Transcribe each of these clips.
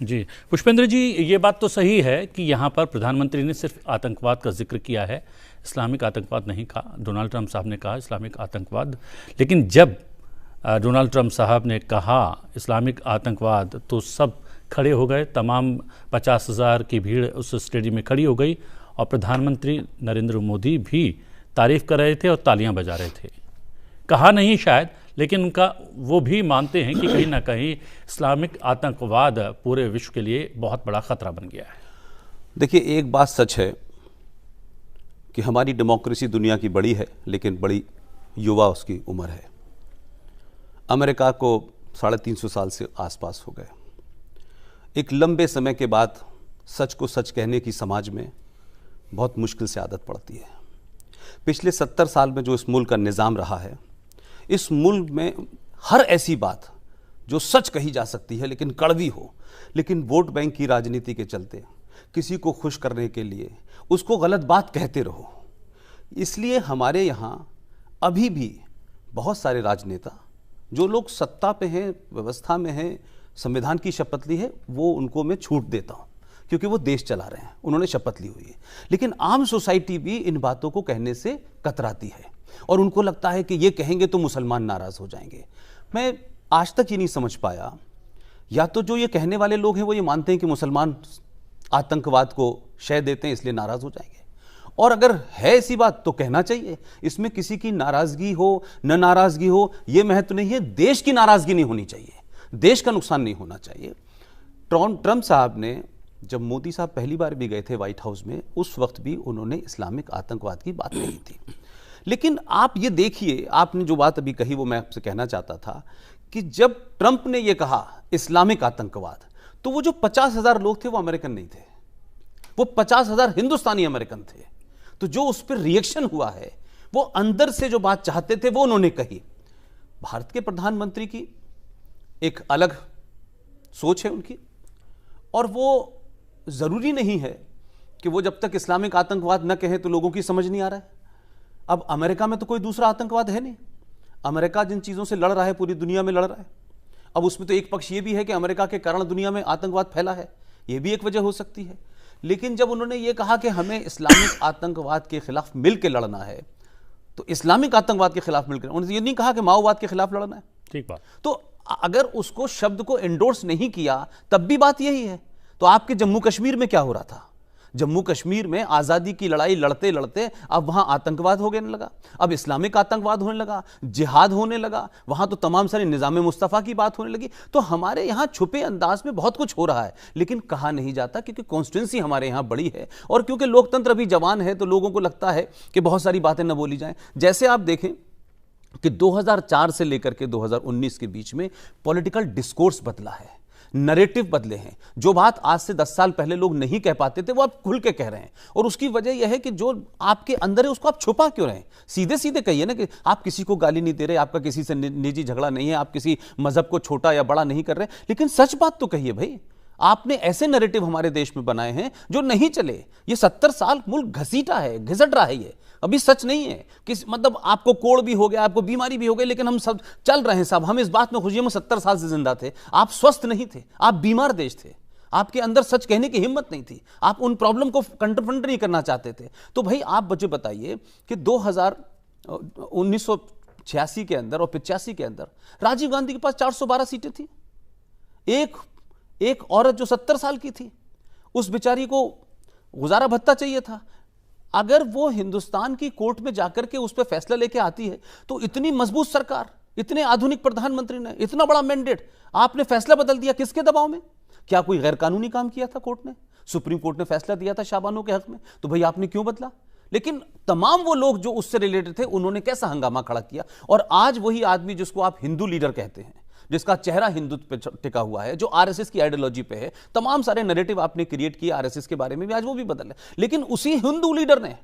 जी पुष्पेंद्र जी, ये बात तो सही है कि यहाँ पर प्रधानमंत्री ने सिर्फ आतंकवाद का जिक्र किया है, इस्लामिक आतंकवाद नहीं कहा। डोनाल्ड ट्रंप साहब ने कहा इस्लामिक आतंकवाद, लेकिन जब डोनाल्ड ट्रंप साहब ने कहा इस्लामिक आतंकवाद तो सब खड़े हो गए, तमाम 50,000 की भीड़ उस स्टेडियम में खड़ी हो गई और प्रधानमंत्री नरेंद्र मोदी भी तारीफ कर रहे थे और तालियां बजा रहे थे। कहा नहीं शायद, लेकिन उनका वो भी मानते हैं कि कहीं ना कहीं इस्लामिक आतंकवाद पूरे विश्व के लिए बहुत बड़ा खतरा बन गया है। देखिए, एक बात सच है कि हमारी डेमोक्रेसी दुनिया की बड़ी है, लेकिन बड़ी युवा उसकी उम्र है। अमेरिका को 350 साल से आसपास हो गए। एक लंबे समय के बाद सच को सच कहने की समाज में बहुत मुश्किल से आदत पड़ती है। पिछले 70 साल में जो इस मुल्क का निज़ाम रहा है, इस मुल्क में हर ऐसी बात जो सच कही जा सकती है लेकिन कड़वी हो, लेकिन वोट बैंक की राजनीति के चलते किसी को खुश करने के लिए उसको गलत बात कहते रहो। इसलिए हमारे यहाँ अभी भी बहुत सारे राजनेता जो लोग सत्ता पे हैं, व्यवस्था में हैं, संविधान की शपथ ली है, वो उनको मैं छूट देता हूँ क्योंकि वो देश चला रहे हैं, उन्होंने शपथ ली हुई है। लेकिन आम सोसाइटी भी इन बातों को कहने से कतराती है और उनको लगता है कि ये कहेंगे तो मुसलमान नाराज़ हो जाएंगे। मैं आज तक ये नहीं समझ पाया, या तो जो ये कहने वाले लोग हैं वो ये मानते हैं कि मुसलमान आतंकवाद को शय देते हैं इसलिए नाराज़ हो जाएंगे, और अगर है ऐसी बात तो कहना चाहिए। इसमें किसी की नाराज़गी हो न नाराज़गी हो ये महत्व नहीं है, देश की नाराज़गी नहीं होनी चाहिए, देश का नुकसान नहीं होना चाहिए। ट्रंप साहब ने, जब मोदी साहब पहली बार भी गए थे व्हाइट हाउस में, उस वक्त भी उन्होंने इस्लामिक आतंकवाद की बात कही थी। लेकिन आप ये देखिए, आपने जो बात अभी कही वो मैं आपसे कहना चाहता था कि जब ट्रंप ने ये कहा इस्लामिक आतंकवाद, तो वो जो 50,000 लोग थे वो अमेरिकन नहीं थे, वो 50,000 हिंदुस्तानी अमेरिकन थे। तो जो उस पर रिएक्शन हुआ है, वो अंदर से जो बात चाहते थे वो उन्होंने कही। भारत के प्रधानमंत्री की एक अलग सोच है उनकी, और वो जरूरी नहीं है कि वो जब तक इस्लामिक आतंकवाद न कहे तो लोगों की समझ नहीं आ रहा है। अब अमेरिका में तो कोई दूसरा आतंकवाद है नहीं, अमेरिका जिन चीजों से लड़ रहा है पूरी दुनिया में लड़ रहा है। अब उसमें तो एक पक्ष ये भी है कि अमेरिका के कारण दुनिया में आतंकवाद फैला है, ये भी एक वजह हो सकती है। लेकिन जब उन्होंने ये कहा कि हमें इस्लामिक आतंकवाद के खिलाफ मिलकर लड़ना है, तो इस्लामिक आतंकवाद के खिलाफ मिलकर, उन्होंने ये नहीं कहा कि माओवाद के खिलाफ लड़ना है। ठीक बात। तो अगर उसको शब्द को एंडोर्स नहीं किया तब भी बात यही है। तो आपके जम्मू कश्मीर में क्या हो रहा था? जम्मू कश्मीर में आज़ादी की लड़ाई लड़ते लड़ते अब वहां आतंकवाद होने लगा, अब इस्लामिक आतंकवाद होने लगा, जिहाद होने लगा, वहां तो तमाम सारी निज़ाम मुस्तफ़ा की बात होने लगी। तो हमारे यहाँ छुपे अंदाज में बहुत कुछ हो रहा है, लेकिन कहा नहीं जाता क्योंकि कॉन्स्टिट्यूंसी हमारे यहाँ बड़ी है और क्योंकि लोकतंत्र अभी जवान है, तो लोगों को लगता है कि बहुत सारी बातें न बोली जाएं। जैसे आप देखें कि 2004 से लेकर के 2019 के बीच में पॉलिटिकल डिस्कोर्स बदला है, नरेटिव बदले हैं। जो बात आज से 10 साल पहले लोग नहीं कह पाते थे वो आप खुल के कह रहे हैं, और उसकी वजह यह है कि जो आपके अंदर है उसको आप छुपा क्यों रहे हैं? सीधे सीधे कहिए ना कि आप किसी को गाली नहीं दे रहे, आपका किसी से निजी झगड़ा नहीं है, आप किसी मजहब को छोटा या बड़ा नहीं कर रहे, लेकिन सच बात तो कहिए भाई। आपने ऐसे नैरेटिव हमारे देश में बनाए हैं जो नहीं चले। ये 70 साल मुल्क घसीटा है, घिसट रहा है, ये अभी सच नहीं है कि मतलब आपको कोड़ भी हो गया, आपको बीमारी भी हो गई, लेकिन हम सब चल रहे हैं साहब। हम इस बात में खुशी में 70 साल से जिंदा थे। आप स्वस्थ नहीं थे, आप बीमार देश थे, आपके अंदर सच कहने की हिम्मत नहीं थी, आप उन प्रॉब्लम को कंफ्रंट नहीं करना चाहते थे। तो भाई आप मुझे बताइए कि 1986 के अंदर और 85 के अंदर राजीव गांधी के पास 412 सीटें थी। एक औरत जो 70 साल की थी, उस बेचारी को गुजारा भत्ता चाहिए था। अगर वो हिंदुस्तान की कोर्ट में जाकर के उस पर फैसला लेके आती है, तो इतनी मजबूत सरकार, इतने आधुनिक प्रधानमंत्री ने, इतना बड़ा मैंडेट, आपने फैसला बदल दिया किसके दबाव में? क्या कोई गैर कानूनी काम किया था कोर्ट ने? सुप्रीम कोर्ट ने फैसला दिया था शाबानों के हक में, तो भाई आपने क्यों बदला? लेकिन तमाम वो लोग जो उससे रिलेटेड थे उन्होंने कैसा हंगामा खड़ा किया। और आज वही आदमी जिसको आप हिंदू लीडर कहते हैं, जिसका चेहरा हिंदुत्व पे टिका हुआ है, जो आरएसएस की आइडियोलॉजी पे है, तमाम सारे नैरेटिव आपने क्रिएट किए आरएसएस के बारे में भी, आज वो भी बदल है। लेकिन उसी हिंदू लीडर ने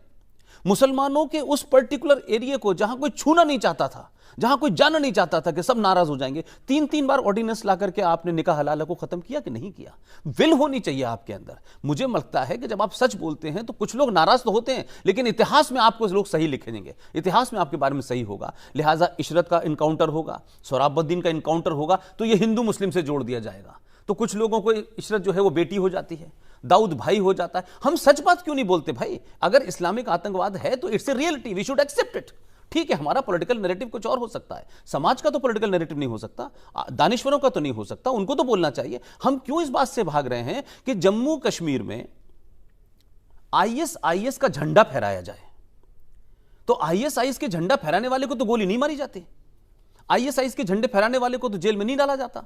मुसलमानों के उस पर्टिकुलर एरिया को, जहां कोई छूना नहीं चाहता था, जहां कोई जाना नहीं चाहता था कि सब नाराज हो जाएंगे, 3-3 बार ऑर्डिनेंस ला करके आपने निकाह हलाला को खत्म किया कि नहीं किया? विल होनी चाहिए आपके अंदर। मुझे लगता है कि जब आप सच बोलते हैं तो कुछ लोग नाराज तो होते हैं, लेकिन इतिहास में आपको लोग सही लिखेंगे, इतिहास में आपके बारे में सही होगा। लिहाजा इशरत का इनकाउंटर होगा, सोहराबुद्दीन का इनकाउंटर होगा, तो यह हिंदू मुस्लिम से जोड़ दिया जाएगा। तो कुछ लोगों को इशरत जो है वो बेटी हो जाती है, दाऊद भाई हो जाता है। हम सच बात क्यों नहीं बोलते भाई? अगर इस्लामिक आतंकवाद है तो it's a reality, we should accept it. ठीक है, हमारा पॉलिटिकल नैरेटिव कुछ और हो सकता है, समाज का तो पॉलिटिकल नैरेटिव नहीं हो सकता, दानिश्वरों का तो नहीं हो सकता, उनको तो बोलना चाहिए। हम क्यों इस बात से भाग रहे हैं कि जम्मू कश्मीर में आईएस का झंडा फहराया जाए? तो आईएस के झंडा फहराने वाले को तो गोली नहीं मारी जाती, आईएस के झंडे फहराने वाले को तो जेल में नहीं डाला जाता,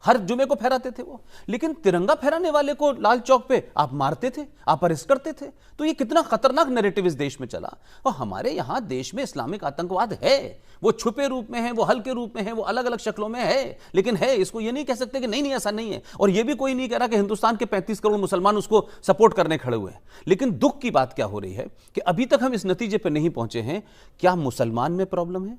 हर जुमे को फहराते थे वो। लेकिन तिरंगा फहराने वाले को लाल चौक पे आप मारते थे, आप अरेस्ट करते थे। तो ये कितना खतरनाक नैरेटिव इस देश में चला। और हमारे यहां देश में इस्लामिक आतंकवाद है, वो छुपे रूप में है, वो हल्के रूप में है, वो अलग अलग शक्लों में है, लेकिन है। इसको ये नहीं कह सकते कि नहीं नहीं ऐसा नहीं है। और ये भी कोई नहीं कह रहा कि हिंदुस्तान के 35 करोड़ मुसलमान उसको सपोर्ट करने खड़े हुए हैं। लेकिन दुख की बात क्या हो रही है कि अभी तक हम इस नतीजे पर नहीं पहुंचे हैं, क्या मुसलमान में प्रॉब्लम है,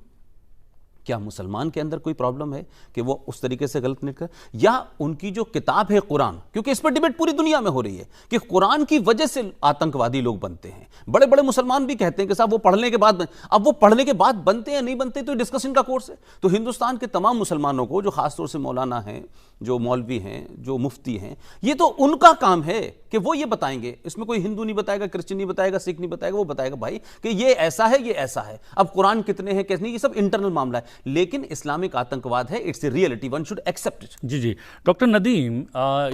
क्या मुसलमान के अंदर कोई प्रॉब्लम है कि वो उस तरीके से गलत नहीं कर, या उनकी जो किताब है कुरान, क्योंकि इस पर डिबेट पूरी दुनिया में हो रही है कि कुरान की वजह से आतंकवादी लोग बनते हैं। बड़े बड़े मुसलमान भी कहते हैं कि साहब वो पढ़ने के बाद, अब वो पढ़ने के बाद बनते हैं नहीं बनते तो डिस्कशन का कोर्स है। तो हिंदुस्तान के तमाम मुसलमानों को, जो खासतौर से मौलाना हैं, जो मौलवी हैं, जो मुफ्ती हैं, ये तो उनका काम है कि वो ये बताएंगे। इसमें कोई हिंदू नहीं बताएगा, क्रिश्चियन नहीं बताएगा, सिख नहीं बताएगा, वो बताएगा भाई कि ये ऐसा है, ये ऐसा है। अब कुरान कितने हैं कैसे नहीं, ये सब इंटरनल मामला है। लेकिन इस्लामिक आतंकवाद है, it's a reality, one should accept it. जी जी, डॉक्टर नदीम,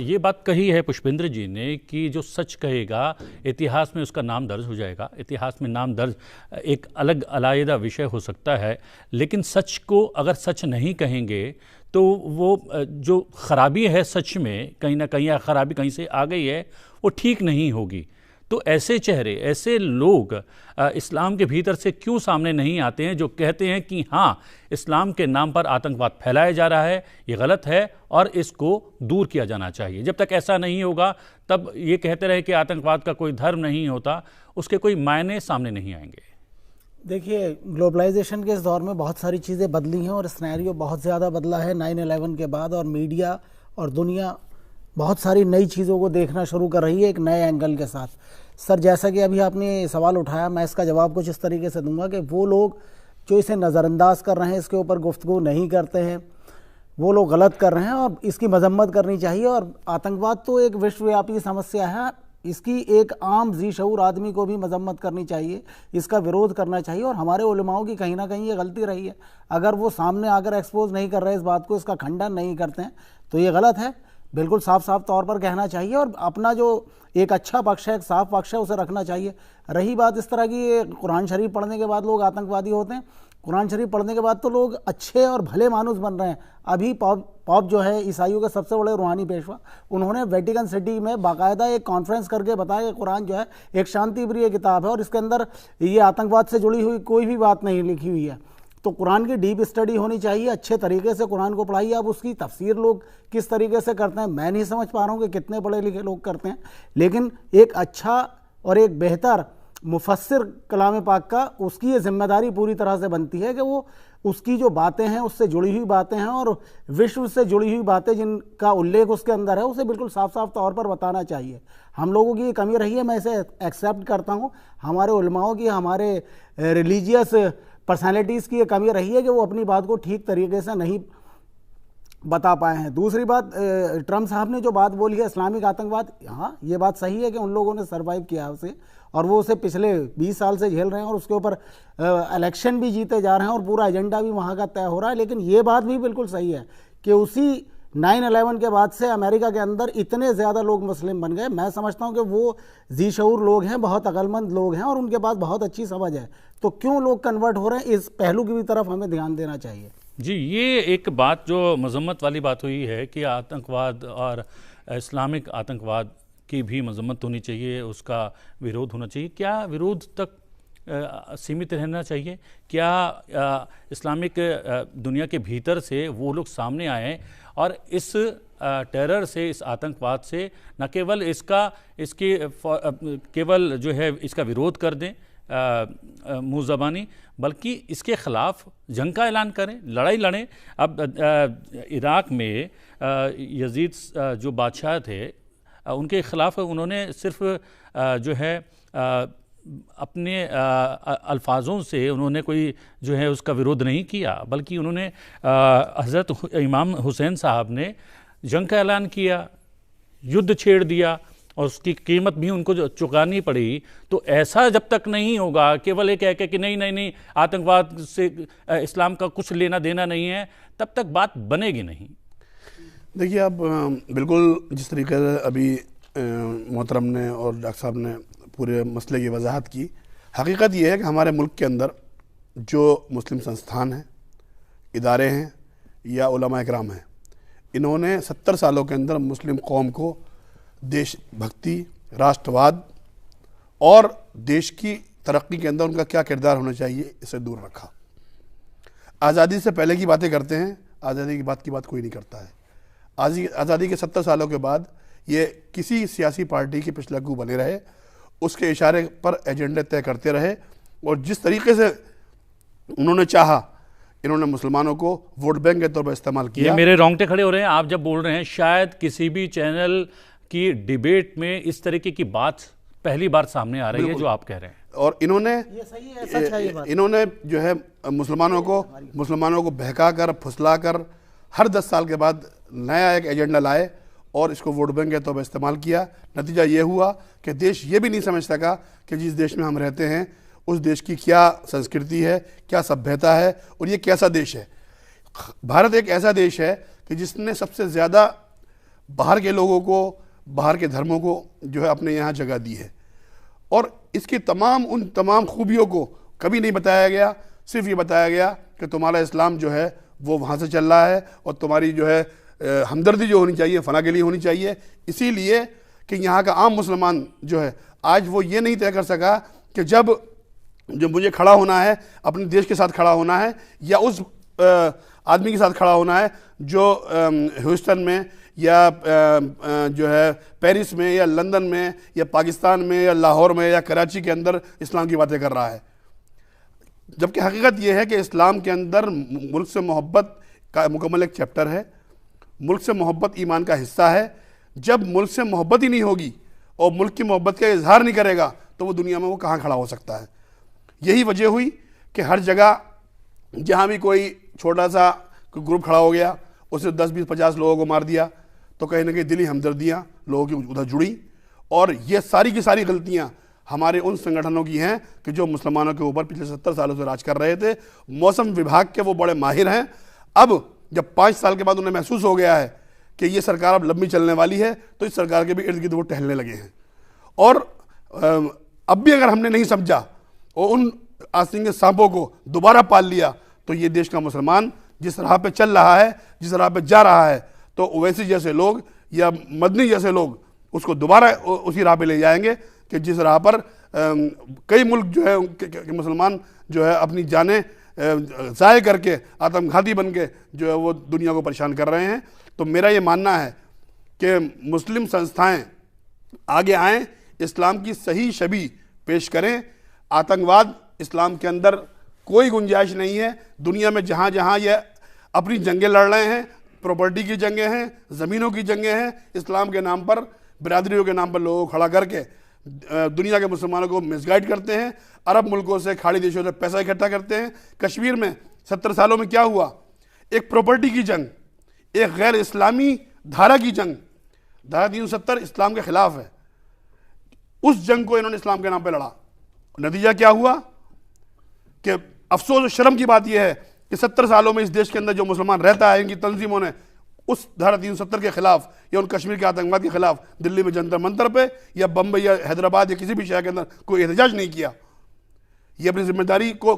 ये बात कही है पुष्पेंद्र जी ने कि जो सच कहेगा इतिहास में उसका नाम दर्ज हो जाएगा। इतिहास में नाम दर्ज एक अलग अलग विषय हो सकता है, लेकिन सच को अगर सच नहीं कहेंगे तो वो जो खराबी है सच में, कहीं ना कहीं खराबी कहीं से आ गई है, वो ठीक नहीं होगी। तो ऐसे चेहरे, ऐसे लोग इस्लाम के भीतर से क्यों सामने नहीं आते हैं जो कहते हैं कि हाँ, इस्लाम के नाम पर आतंकवाद फैलाया जा रहा है, ये गलत है और इसको दूर किया जाना चाहिए। जब तक ऐसा नहीं होगा तब ये कहते रहे कि आतंकवाद का कोई धर्म नहीं होता, उसके कोई मायने सामने नहीं आएंगे। देखिए, ग्लोबलाइजेशन के इस दौर में बहुत सारी चीज़ें बदली हैं और सिनेरियो बहुत ज़्यादा बदला है 9/11 के बाद, और मीडिया और दुनिया बहुत सारी नई चीज़ों को देखना शुरू कर रही है एक नए एंगल के साथ। सर, जैसा कि अभी आपने सवाल उठाया, मैं इसका जवाब कुछ इस तरीके से दूंगा कि वो लोग जो इसे नज़रअंदाज कर रहे हैं, इसके ऊपर गुफ्तगू नहीं करते हैं, वो लोग गलत कर रहे हैं और इसकी मजम्मत करनी चाहिए। और आतंकवाद तो एक विश्वव्यापी समस्या है, इसकी एक आम जी शऊर आदमी को भी मजम्मत करनी चाहिए, इसका विरोध करना चाहिए। और हमारे उलमाओं की कहीं ना कहीं ये गलती रही है, अगर वो सामने आकर एक्सपोज नहीं कर रहे इस बात को, इसका खंडन नहीं करते हैं, तो ये गलत है। बिल्कुल साफ साफ तौर पर कहना चाहिए और अपना जो एक अच्छा पक्ष है, एक साफ पक्ष है, उसे रखना चाहिए। रही बात इस तरह की, कुरान शरीफ पढ़ने के बाद लोग आतंकवादी होते हैं, कुरान शरीफ पढ़ने के बाद तो लोग अच्छे और भले मानुस बन रहे हैं। अभी पॉप जो है ईसाइयों के सबसे बड़े रूहानी पेशवा, उन्होंने वेटिकन सिटी में बाकायदा एक कॉन्फ्रेंस करके बताया कि कुरान जो है एक शांति प्रिय किताब है और इसके अंदर ये आतंकवाद से जुड़ी हुई कोई भी बात नहीं लिखी हुई है। तो कुरान की डीप स्टडी होनी चाहिए, अच्छे तरीके से कुरान को पढ़ाइए। अब उसकी तफसीर लोग किस तरीके से करते हैं मैं नहीं समझ पा रहा हूँ कि कितने पढ़े लिखे लोग करते हैं, लेकिन एक अच्छा और एक बेहतर मुफस्सिर कलाम पाक का, उसकी ये जिम्मेदारी पूरी तरह से बनती है कि वो उसकी जो बातें हैं, उससे जुड़ी हुई बातें हैं और विश्व से जुड़ी हुई बातें जिनका उल्लेख उसके अंदर है, उसे बिल्कुल साफ साफ तौर पर बताना चाहिए। हम लोगों की ये कमी रही है, मैं इसे एक्सेप्ट करता हूँ। हमारे उलमाओं की, हमारे रिलीजियस पर्सनैलिटीज़ की ये कमी रही है कि वो अपनी बात को ठीक तरीके से नहीं बता पाए हैं। दूसरी बात, ट्रम्प साहब ने जो बात बोली है इस्लामिक आतंकवाद, हाँ ये बात सही है कि उन लोगों ने सर्वाइव किया उसे, और वो उसे पिछले 20 साल से झेल रहे हैं और उसके ऊपर इलेक्शन भी जीते जा रहे हैं और पूरा एजेंडा भी वहाँ का तय हो रहा है। लेकिन ये बात भी बिल्कुल सही है कि उसी 9/11 के बाद से अमेरिका के अंदर इतने ज़्यादा लोग मुस्लिम बन गए। मैं समझता हूँ कि वो जी शऊर लोग हैं, बहुत अक्लमंद लोग हैं और उनके पास बहुत अच्छी समझ है, तो क्यों लोग कन्वर्ट हो रहे हैं, इस पहलू की भी तरफ हमें ध्यान देना चाहिए। जी, ये एक बात जो मजम्मत वाली बात हुई है कि आतंकवाद और इस्लामिक आतंकवाद की भी मजम्मत होनी चाहिए, उसका विरोध होना चाहिए। क्या विरोध तक सीमित रहना चाहिए? क्या इस्लामिक दुनिया के भीतर से वो लोग सामने आएँ और इस टेरर से, इस आतंकवाद से न केवल केवल जो है इसका विरोध कर दें मुँह ज़बानी, बल्कि इसके ख़िलाफ़ जंग का ऐलान करें, लड़ाई लड़ें। अब इराक़ में यजीद जो बादशाह थे, उनके ख़िलाफ़ उन्होंने सिर्फ जो है अपने अल्फाजों से उन्होंने कोई जो है उसका विरोध नहीं किया, बल्कि उन्होंने हज़रत इमाम हुसैन साहब ने जंग का ऐलान किया, युद्ध छेड़ दिया और उसकी कीमत भी उनको चुकानी पड़ी। तो ऐसा जब तक नहीं होगा, केवल ये कह के कि नहीं नहीं नहीं आतंकवाद से इस्लाम का कुछ लेना देना नहीं है, तब तक बात बनेगी नहीं। देखिए, आप बिल्कुल जिस तरीके से अभी मोहतरम ने और डॉक्टर साहब ने पूरे मसले की वजाहत की, हकीकत ये है कि हमारे मुल्क के अंदर जो मुस्लिम संस्थान हैं, इदारे हैं या उलमा इकराम हैं, इन्होंने 70 सालों के अंदर मुस्लिम कौम को देशभक्ति, राष्ट्रवाद और देश की तरक्की के अंदर उनका क्या किरदार होना चाहिए, इसे दूर रखा। आज़ादी से पहले की बातें करते हैं, आज़ादी के बाद की बात कोई नहीं करता है। आज़ादी के 70 सालों के बाद ये किसी सियासी पार्टी के पिछलग्गू बने रहे, उसके इशारे पर एजेंडे तय करते रहे और जिस तरीके से उन्होंने चाहा, इन्होंने मुसलमानों को वोट बैंक के तौर पर इस्तेमाल किया। ये मेरे रोंगटे खड़े हो रहे हैं आप जब बोल रहे हैं। शायद किसी भी चैनल की डिबेट में इस तरीके की बात पहली बार सामने आ रही है जो आप कह रहे हैं। और इन्होंने ये सही है, सच है ये बात। इन्होंने जो है मुसलमानों को बहका कर, फुसला कर हर 10 साल के बाद नया एक एजेंडा लाए और इसको वोट बैंक के तौर पर इस्तेमाल किया। नतीजा ये हुआ कि देश ये भी नहीं समझ सका कि जिस देश में हम रहते हैं उस देश की क्या संस्कृति है, क्या सभ्यता है और ये कैसा देश है। भारत एक ऐसा देश है कि जिसने सबसे ज़्यादा बाहर के लोगों को, बाहर के धर्मों को जो है अपने यहाँ जगह दी है और इसकी उन तमाम खूबियों को कभी नहीं बताया गया। सिर्फ ये बताया गया कि तुम्हारा इस्लाम जो है वो वहाँ से चल रहा है और तुम्हारी जो है हमदर्दी जो होनी चाहिए फला के लिए होनी चाहिए। इसीलिए कि यहाँ का आम मुसलमान जो है आज वो ये नहीं तय कर सका कि जब मुझे खड़ा होना है, अपने देश के साथ खड़ा होना है या उस आदमी के साथ खड़ा होना है जो ह्यूस्टन में या जो है पेरिस में या लंदन में या पाकिस्तान में या लाहौर में या कराची के अंदर इस्लाम की बातें कर रहा है। जबकि हकीकत यह है कि इस्लाम के अंदर मुल्क से मोहब्बत का मुकम्मल एक चैप्टर है। मुल्क से मोहब्बत ईमान का हिस्सा है। जब मुल्क से मोहब्बत ही नहीं होगी और मुल्क की मोहब्बत का इजहार नहीं करेगा तो वो दुनिया में वो कहाँ खड़ा हो सकता है। यही वजह हुई कि हर जगह जहाँ भी कोई छोटा सा ग्रुप खड़ा हो गया, उसे 10, 20, 50 लोगों को मार दिया, तो कहीं ना कहीं दिली हमदर्दियाँ लोगों की उधर जुड़ी। और ये सारी की सारी गलतियाँ हमारे उन संगठनों की हैं कि जो मुसलमानों के ऊपर पिछले 70 सालों से राज कर रहे थे। मौसम विभाग के वो बड़े माहिर हैं। अब जब 5 साल के बाद उन्हें महसूस हो गया है कि ये सरकार अब लंबी चलने वाली है, तो इस सरकार के भी इर्द गिर्द वो टहलने लगे हैं। और अब भी अगर हमने नहीं समझा और उन आसिंगे सांपों को दोबारा पाल लिया, तो ये देश का मुसलमान जिस राह पे चल रहा है, जिस राह पे जा रहा है, तो ओवैसी जैसे लोग या मदनी जैसे लोग उसको दोबारा उसी राह पे ले जाएंगे कि जिस राह पर कई मुल्क जो है मुसलमान जो है अपनी जानें ज़ाय करके आत्मघाती बन के जो है वो दुनिया को परेशान कर रहे हैं। तो मेरा ये मानना है कि मुस्लिम संस्थाएं आगे आएँ, इस्लाम की सही छवि पेश करें। आतंकवाद इस्लाम के अंदर कोई गुंजाइश नहीं है। दुनिया में जहाँ जहाँ ये अपनी जंगें लड़ रहे हैं, प्रॉपर्टी की जंगें हैं, ज़मीनों की जंगें हैं, इस्लाम के नाम पर, बिरादरियों के नाम पर लोगों को खड़ा करके दुनिया के मुसलमानों को मिसगाइड करते हैं। अरब मुल्कों से, खाड़ी देशों से पैसा इकट्ठा करते हैं। कश्मीर में 70 सालों में क्या हुआ? एक प्रॉपर्टी की जंग, एक गैर इस्लामी धारा की जंग। धारा 370 इस्लाम के खिलाफ है। उस जंग को इन्होंने इस्लाम के नाम पर लड़ा। नतीजा क्या हुआ कि अफसोस और शर्म की बात यह है कि 70 सालों में इस देश के अंदर जो मुसलमान रहता है, इनकी तंजीमों ने उस धारा 370 के खिलाफ या उन कश्मीर के आतंकवाद के खिलाफ दिल्ली में जंतर मंतर पे या बम्बई या हैदराबाद या किसी भी शहर के अंदर कोई एहतजाज नहीं किया। ये अपनी जिम्मेदारी को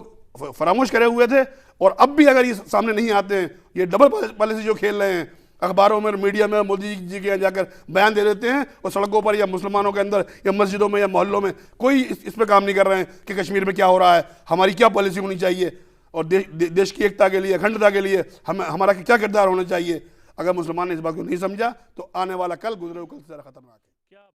फरामोश करे हुए थे। और अब भी अगर ये सामने नहीं आते हैं, ये डबल पॉलिसी जो खेल रहे हैं, अखबारों में, मीडिया में मोदी जी के जाकर बयान दे देते हैं और सड़कों पर या मुसलमानों के अंदर या मस्जिदों में या मोहल्लों में कोई इस पर काम नहीं कर रहे हैं कि कश्मीर में क्या हो रहा है, हमारी क्या पॉलिसी होनी चाहिए और देश की एकता के लिए, अखंडता के लिए हमारा क्या किरदार होना चाहिए। अगर मुसलमान ने इस बात को नहीं समझा तो आने वाला कल गुजरे कल से ज़्यादा खतरनाक है।